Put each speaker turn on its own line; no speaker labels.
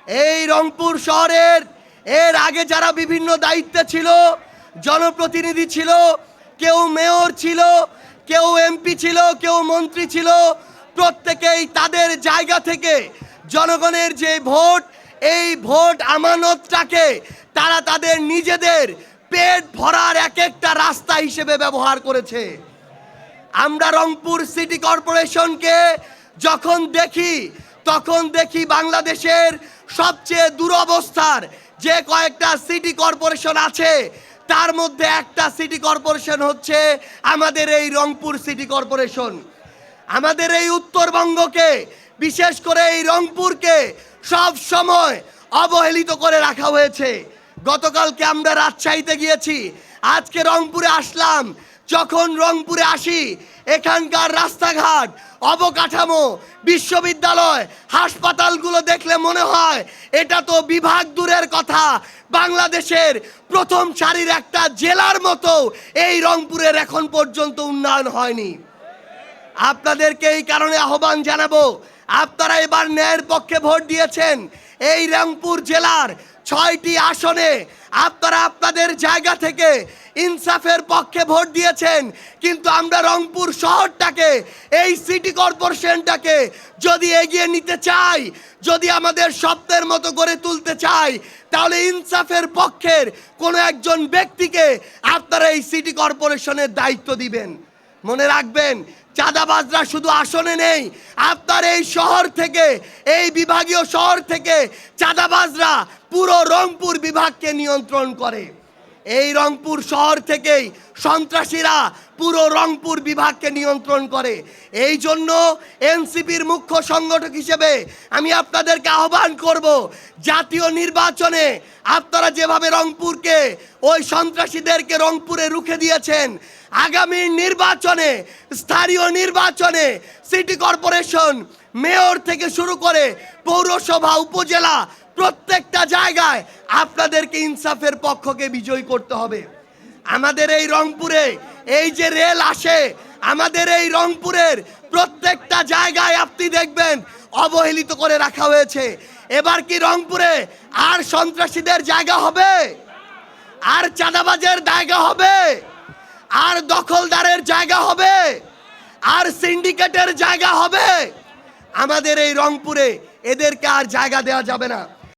এই রংপুর শহরের এর আগে যারা বিভিন্ন দায়িত্বে ছিল, জনপ্রতিনিধি ছিল, কেউ মেয়র ছিল, কেউ এমপি ছিল, কেউ মন্ত্রী ছিল, প্রত্যেকেই তাদের জায়গা থেকে জনগণের যে ভোট, এই ভোট আমানতটাকে তারা তাদের নিজেদের পেট ভরার এক একটা রাস্তা হিসেবে ব্যবহার করেছে। আমরা রংপুর সিটি কর্পোরেশনকে যখন দেখি, তখন দেখি বাংলাদেশের সবচেয়ে দুরবস্থার যে কয়েকটা সিটি কর্পোরেশন আছে, তার মধ্যে একটা সিটি কর্পোরেশন হচ্ছে আমাদের এই রংপুর সিটি কর্পোরেশন। আমাদের এই উত্তরবঙ্গকে, বিশেষ করে এই রংপুরকে সব সময় অবহেলিত করে রাখা হয়েছে। গতকালকে আমরা রাজশাহীতে গিয়েছি, আজকে রংপুরে আসলাম। যখন রংপুরে আসি, এখানকার রাস্তাঘাট, অবকাঠামো, বিশ্ববিদ্যালয়, হাসপাতালগুলো দেখলে মনে হয় এটা তো বিভাগ দূরের কথা, বাংলাদেশের প্রথম সারির একটা জেলার মতো এই রংপুরের এখন পর্যন্ত উন্নয়ন হয়নি। আপনাদেরকে এই কারণে আহ্বান জানাবো, আপনারা এবার ন্যায়ের পক্ষে ভোট দিয়েছেন। এই রংপুর জেলার 6টি আসনে আপনারা আপনাদের জায়গা থেকে ইনসাফের পক্ষে ভোট দিয়েছেন, কিন্তু আমরা রংপুর শহরটাকে, এই সিটি কর্পোরেশনটাকে যদি এগিয়ে নিতে চাই, যদি আমাদের স্বপ্নের মতো গড়ে তুলতে চাই, তাহলে ইনসাফের পক্ষের কোনো একজন ব্যক্তিকে আপনারা এই সিটি কর্পোরেশনের দায়িত্ব দিবেন। মনে রাখবেন, চাঁদাবাজরা শুধু আসনে নেই, আপনার এই শহর থেকে, এই বিভাগীয় শহর থেকে চাঁদাবাজরা পুরো রংপুর বিভাগকে নিয়ন্ত্রণ করে। এই রংপুর শহর থেকেই সন্ত্রাসীরা পুরো রংপুর বিভাগকে নিয়ন্ত্রণ করে। এই জন্য এনসিপির মুখ্য সংগঠক হিসেবে আমি আপনাদেরকে আহ্বান করব, জাতীয় নির্বাচনে আপনারা যেভাবে রংপুরকে, ওই সন্ত্রাসীদেরকে রংপুরে রুখে দিয়েছেন, আগামী নির্বাচনে, স্থানীয় নির্বাচনে সিটি কর্পোরেশন, মেয়র থেকে শুরু করে পৌরসভা, উপজেলা, প্রত্যেকটা জায়গায় আপনাদেরকে ইনসাফের পক্ষকে বিজয়ী করতে হবে। আমাদের এই রংপুরে এই যে রেল আসে, আমাদের এই রংপুরের প্রত্যেকটা জায়গায় আপনি দেখবেন অবহেলিত করে রাখা হয়েছে। এবার কি রংপুরে আর সন্ত্রাসীদের জায়গা হবে? আর চাঁদাবাজের জায়গা হবে? আর দখলদারের জায়গা হবে? আর সিন্ডিকেটের জায়গা হবে? আমাদের এই রংপুরে এদেরকে আর জায়গা দেওয়া যাবে না।